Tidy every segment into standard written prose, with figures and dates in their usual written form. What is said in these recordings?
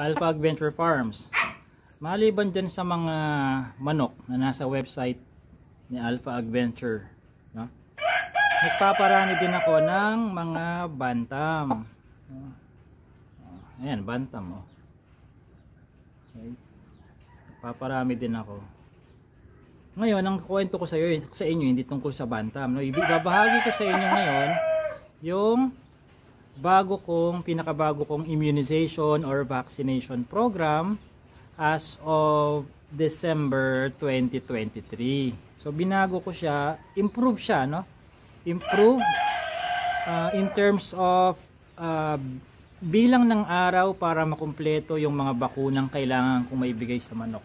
Alpha Adventure Farms. Maliban dyan sa mga manok na nasa website ni Alpha Adventure, no? Nagpaparami din ako ng mga bantam. Ayan, bantam, oh. Okay. Nagpaparami din ako. Ngayon, ang kwento ko sa inyo hindi tungkol sa bantam, no? Ibabahagi ko sa inyo ngayon yung pinakabago kong immunization or vaccination program as of December 2023. So binago ko siya, improve siya, no? Improve in terms of bilang ng araw para makumpleto yung mga bakunang kailangan kong maibigay sa manok.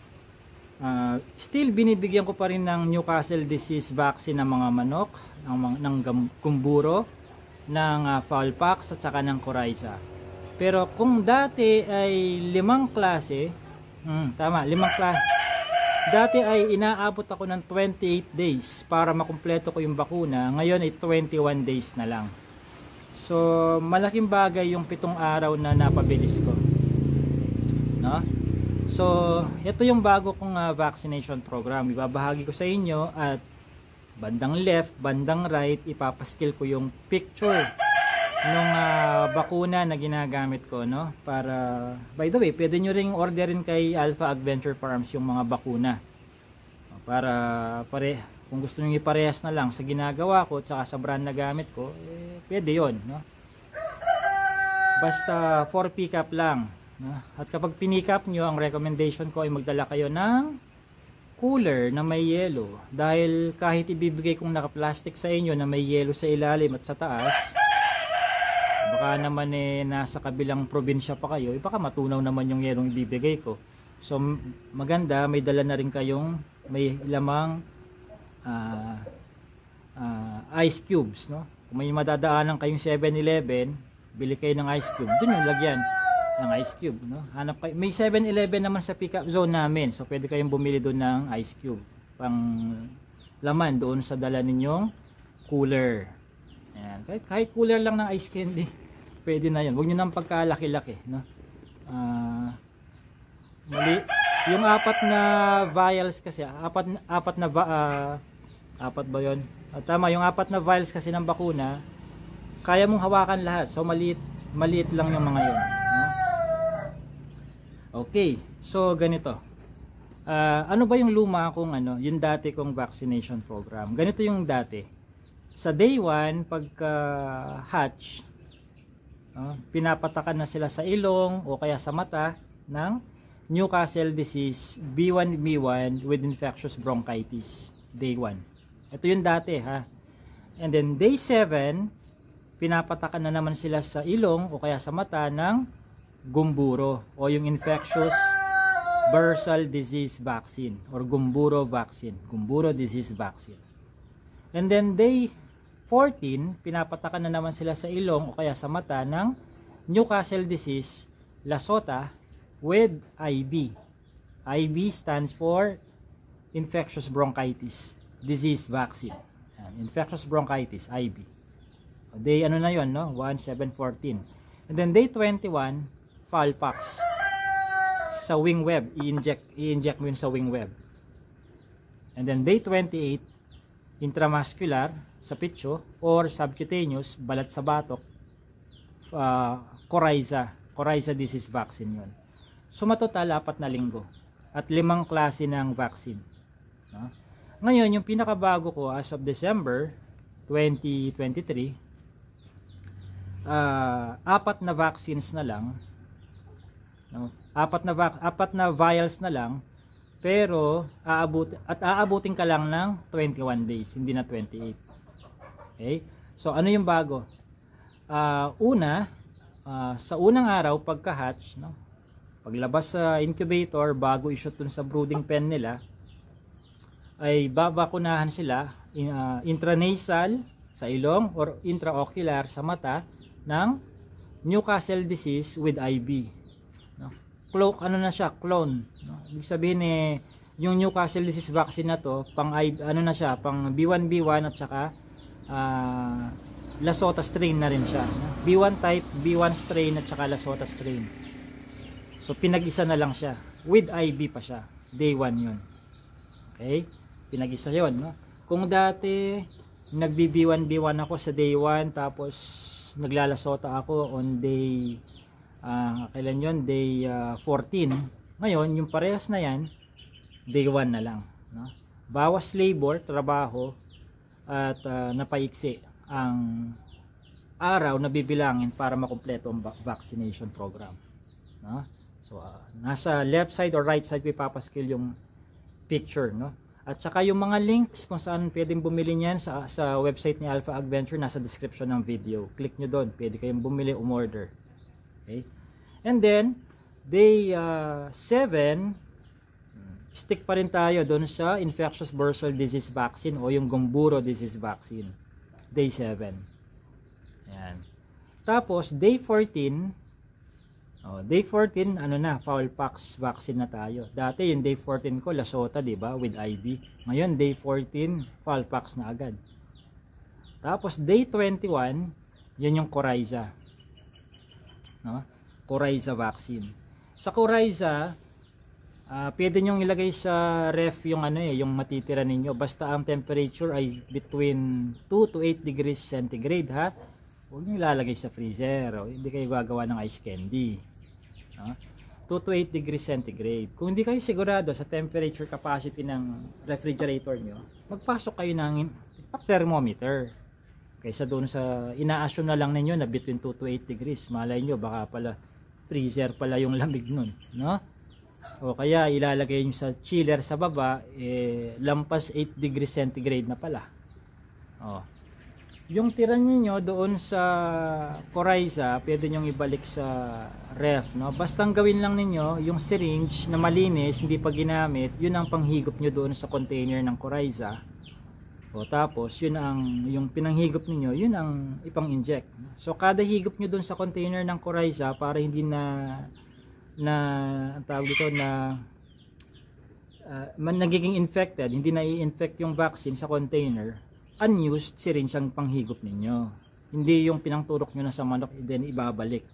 Still binibigyan ko pa rin ng Newcastle disease vaccine ng mga manok, ng gumburo, ng Fowlpox at saka ng Coryza. Pero kung dati ay 5 klase, tama, 5 klase. Dati ay inaabot ako ng 28 days para makumpleto ko yung bakuna. Ngayon ay 21 days na lang. So, malaking bagay yung 7 araw na napabilis ko. No? So, ito yung bago kong vaccination program. Ibabahagi ko sa inyo at bandang left, bandang right, ipapaskil ko yung picture nung bakuna na ginagamit ko, no? Para, by the way, pwede nyo ring orderin kay Alpha Adventure Farms yung mga bakuna. Para, kung gusto nyo iparehas na lang sa ginagawa ko at saka sa brand na gamit ko, pwede yon, no? Basta 4 pick up lang, no? At kapag pinick up nyo, ang recommendation ko ay magdala kayo ng cooler na may yelo, dahil kahit ibibigay kong naka-plastic sa inyo na may yelo sa ilalim at sa taas, baka naman nasa kabilang probinsya pa kayo, baka matunaw naman yung yelong ibibigay ko. So maganda, may dala na rin kayong may lamang ice cubes, no? Kung may madadaanan kayong 7-Eleven, bili kayo ng ice cube, dun yung lagyan ng ice cube, no? Hanap kayo. May 7-Eleven naman sa pick up zone namin, so pwede kayong bumili doon ng ice cube pang laman doon sa dala ninyong cooler. Ayan. Kahit cooler lang ng ice candy, pwede na yan. Huwag nyo nang pagkalaki-laki, no? Mali. Yung 4 na vials kasi, apat ba yun? Tama, yung 4 na vials kasi ng bakuna, kaya mong hawakan lahat, so maliit lang yung mga yun, no? Okay, so ganito. Ano ba yung luma kong yung dati kong vaccination program? Ganito yung dati. Sa day 1, pagka hatch, pinapatakan na sila sa ilong o kaya sa mata ng Newcastle disease B1B1 with infectious bronchitis. Day 1. Ito yung dati, ha. And then day 7, pinapatakan na naman sila sa ilong o kaya sa mata ng gumburo o yung infectious bursal disease vaccine or gumburo vaccine, gumburo disease vaccine. And then day 14, pinapatakan na naman sila sa ilong o kaya sa mata ng Newcastle disease Lasota with IB. IB stands for infectious bronchitis disease vaccine. Infectious bronchitis, IB. Day na yun, no? 1, 7, 14. And then day 21, Fowlpox sa wing web, i-inject mo yun sa wing web. And then day 28, intramuscular sa pitso or subcutaneous, balat sa batok, Coryza disease vaccine yun. So matotal 4 na linggo at 5 klase ng vaccine, no? Ngayon, yung pinakabago ko as of December 2023, 4 na vaccines na lang, no? 4 na vials na lang, pero aabutin ka lang ng 21 days, hindi na 28. Okay? So ano yung bago? Sa unang araw pagka-hatch, no? Paglabas sa incubator, bago i-shoot dun sa brooding pen nila, ay babakunahan sila intranasal sa ilong or intraocular sa mata ng Newcastle disease with IB, no? Clone no? Ibig sabihin yung Newcastle disease vaccine na to pang pang B1B1 at saka Lasota strain na rin siya, no? B1 type, B1 strain at saka Lasota strain. So pinag-isa na lang siya. With IV pa siya. Day 1 yun. Okay? Pinag-isa yun, no? Kung dati nagbi-B1 ako sa day 1 tapos naglalasota ako on day kailan yun? Day 14. Ngayon, yung parehas na yan, day 1 na lang, no? Bawas labor, trabaho at napaiksi ang araw na bibilangin para makumpleto ang vaccination program, no? So nasa left side or right side ko ipapaskil yung picture, no? At saka yung mga links kung saan pwedeng bumili niyan sa website ni Alpha Adventure nasa description ng video. Click nyo doon, pwede kayong bumili, umorder. Okay? And then day 7, stick pa rin tayo doon sa infectious bursal disease vaccine o yung Gumboro disease vaccine. Day 7. Yan. Tapos day 14, day 14 ano na, Fowlpox vaccine na tayo. Dati yung day 14 ko Lasota, di ba, with IV. Ngayon day 14 Fowlpox na agad. Tapos day 21, yun yung Coryza. No? Coryza vaccine. Sa Coryza, pwede nyo ilagay sa ref yung yung matitira ninyo. Basta ang temperature ay between 2 to 8 degrees centigrade, ha. Huwag nyo ilalagay sa freezer. O, hindi kayo gagawa ng ice candy. 2 to 8 degrees centigrade. Kung hindi kayo sigurado sa temperature capacity ng refrigerator nyo, magpasok kayo ng thermometer. Kaysa doon sa ina-assume na lang ninyo na between 2 to 8 degrees. Malay nyo, baka pala freezer pala yung lamig nun, no? O kaya ilalagay nyo sa chiller sa baba, lampas 8 degrees centigrade na pala. Yung tira niyo doon sa Coryza, pwede nyo ibalik sa ref, no? Basta ang gawin lang ninyo, yung syringe na malinis, hindi pa ginamit, yun ang panghigop nyo doon sa container ng Coryza. O tapos, yun ang, yung pinanghigop niyo, yun ang ipang-inject. So kada higop nyo doon sa container ng Coryza para hindi ang tawag dito nagiging infected, hindi na i-infect yung vaccine sa container, unused syringe ang panghigop ninyo. Hindi yung pinangturok nyo na sa manok then ibabalik.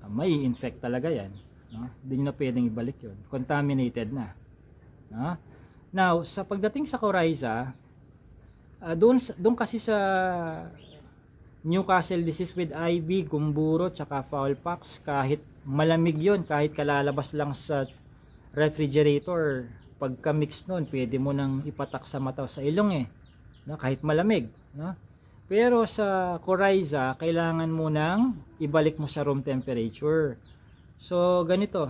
May infect talaga yan, no? Hindi nyo na pwedeng ibalik yun. Contaminated na, no? Now, sa pagdating sa Coryza, doon kasi sa Newcastle disease with IV, Gumboro, tsaka Fowlpox, kahit malamig yun, kahit kalalabas lang sa refrigerator, pagka mix nun, pwede mo nang ipatak sa mata sa ilong, no? Kahit malamig, no? Pero sa Coryza, kailangan mo nang ibalik mo sa room temperature. So ganito,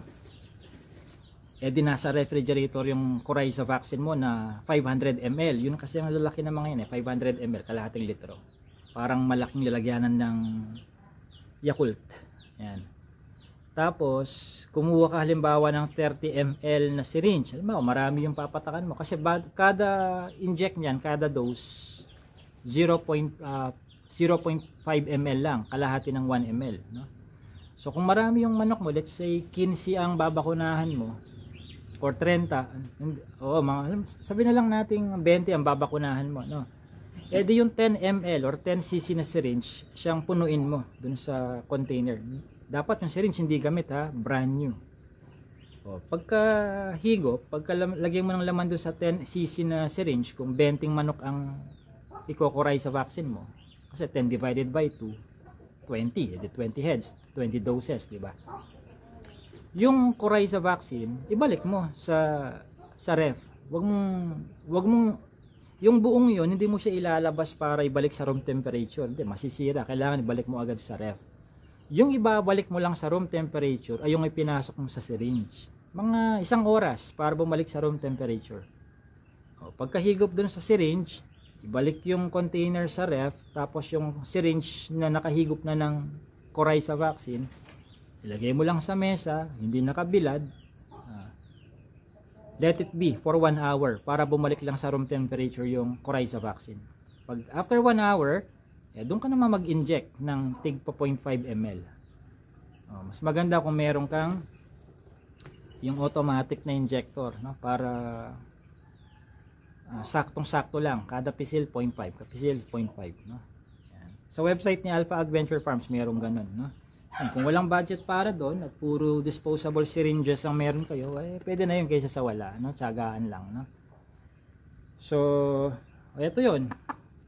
di nasa refrigerator yung Coryza vaccine mo na 500 ml. Yun kasi ang lalaki ng mga yun, 500 ml, kalahating litro. Parang malaking lalagyanan ng Yakult. Yan. Tapos, kumuha ka halimbawa ng 30 ml na syringe. Halimbawa, marami yung papatakan mo. Kasi kada inject niyan, kada dose, 0.5 ml lang. Kalahati ng 1 ml. No? So, kung marami yung manok mo, let's say 15 ang babakunahan mo, or 30, sabi na lang nating 20 ang babakunahan mo. No? Di yung 10 ml or 10 cc na syringe, siyang punuin mo dun sa container. Dapat yung syringe hindi gamit, ha, brand new. Pagka higop, pagka lagyan mo ng laman dun sa 10 cc na syringe, kung 20 manok ang ikokoray sa vaccine mo, kasi 10 divided by 2, 20, 20 heads, 20 doses, di ba? Yung Coryza vaccine, ibalik mo sa ref. Wag mong yung buong yon hindi mo siya ilalabas para ibalik sa room temperature. Hindi, masisira. Kailangan ibalik mo agad sa ref. Yung ibabalik mo lang sa room temperature ay yung ipinasok mo sa syringe. Mga 1 oras para bumalik sa room temperature. Pagkahigop dun sa syringe, ibalik yung container sa ref, tapos yung syringe na nakahigop na ng Coryza vaccine, ilagay mo lang sa mesa, hindi nakabilad. Let it be for 1 hour para bumalik lang sa room temperature yung Coryza vaccine. Pag after 1 hour, doon ka naman mag-inject ng tig pa 0.5 ml. Mas maganda kung meron kang yung automatic na injector, no? Para saktong-sakto lang. Kada pisil 0.5, kapisil 0.5, no? Yan. Sa website ni Alpha Adventure Farms, merong ganun, no? Kung walang budget para doon at puro disposable syringes ang meron kayo, pwede na yun kaysa sa wala, no? Tiyagaan lang, no? So, ito yun.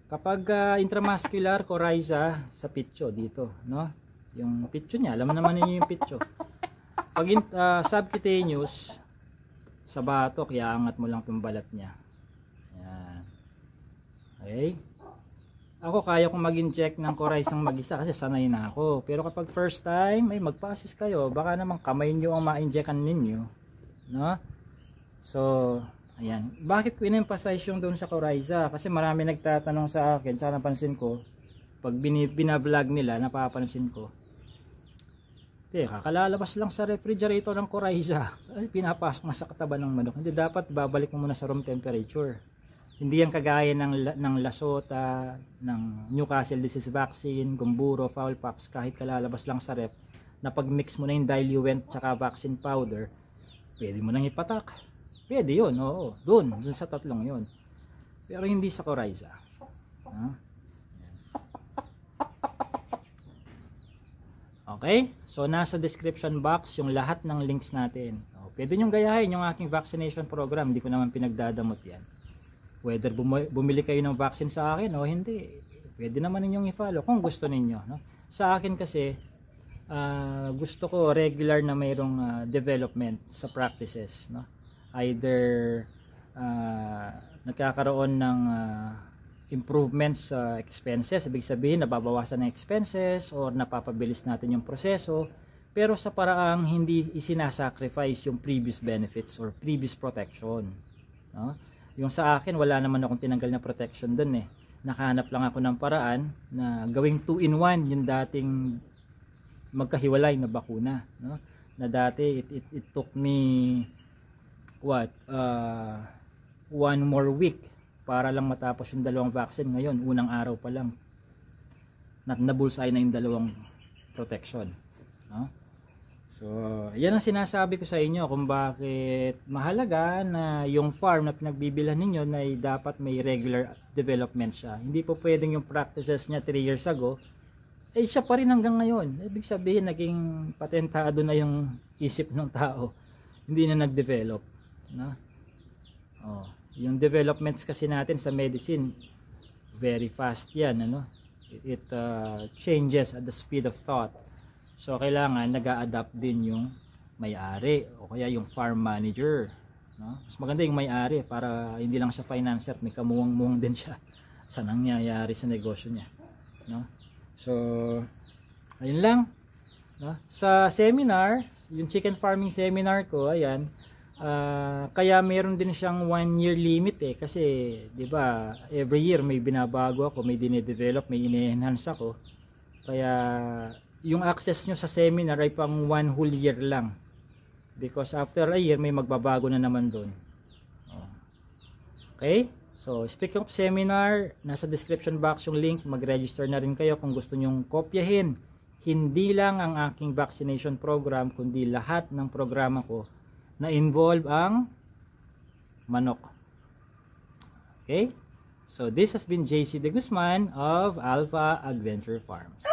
Kapag intramuscular coryza sa pitcho dito, no? Yung pitcho niya, alam naman niyo yung pitcho. Pag subcutaneous sa batok, iangat mo lang yung balat niya. Yan. Okay? Ako kaya kong mag-inject ng coryzang mag-isa kasi sanay na ako. Pero kapag first time, magpa-assist kayo. Baka naman kamay nyo ang ma-injectan ninyo. No? So, ayan. Bakit ko in-emphasize yung doon sa coryza? Kasi marami nagtatanong sa akin, sa napansin ko, pag binablog nila, napapansin ko, kalalabas lang sa refrigerator ng coryza. Pinapasok na sa katawan ng manok. Hindi, dapat babalik mo muna sa room temperature. Hindi yan kagaya ng Lasota, ng Newcastle disease vaccine, Gumburo, Fowlpox, kahit kalalabas lang sa ref, na pag-mix mo na yung diluent tsaka vaccine powder, pwede mo nang ipatak. Pwede yun, oo. Dun sa tatlong yun. Pero hindi sa coryza. Okay? So, nasa description box yung lahat ng links natin. Pwede nyo gayahin yung aking vaccination program. Hindi ko naman pinagdadamot yan. Whether bumili kayo ng vaccine sa akin o hindi, pwede naman ninyong i-follow kung gusto ninyo, no? Sa akin kasi, gusto ko regular na mayroong development sa practices, no? Either nagkakaroon ng improvements sa expenses, ibig sabihin nababawasan ng expenses or napapabilis natin yung proseso, pero sa paraang hindi isinasacrifice yung previous benefits or previous protection, no? Yung sa akin, wala naman akong tinanggal na protection dun eh. Nakahanap lang ako ng paraan na gawing 2-in-1 yung dating magkahiwalay na bakuna, no? Na dati it took me one more week para lang matapos yung dalawang vaccine. Ngayon, unang araw pa lang nabulsay na yung dalawang protection, no? So, yan ang sinasabi ko sa inyo kung bakit mahalaga na yung farm na pinagbibilhan ninyo na dapat may regular development siya. Hindi po pwedeng yung practices niya 3 years ago, siya pa rin hanggang ngayon. Ibig sabihin, naging patentado na yung isip ng tao. Hindi na nag-develop, no? Yung developments kasi natin sa medicine, very fast yan, ano? It changes at the speed of thought. So, kailangan nag-a-adapt din yung may-ari o kaya yung farm manager, no? Mas maganda yung may-ari para hindi lang siya financier, may kamuwang-muwang din siya sa nangyayari sa negosyo niya, no? So, ayun lang, no? Sa seminar, yung chicken farming seminar ko, ayan, kaya meron din siyang 1-year limit kasi, di ba, every year may binabago ako, may dinedevelop, may ine-enhance ako. Kaya yung access nyo sa seminar ay pang 1 whole year lang, because after a year may magbabago na naman doon. Okay, so speaking of seminar, nasa description box yung link. Mag-register na rin kayo kung gusto nyong kopyahin hindi lang ang aking vaccination program, kundi lahat ng programa ko na involve ang manok. Okay, so this has been JC De Guzman of Alpha Adventure Farms.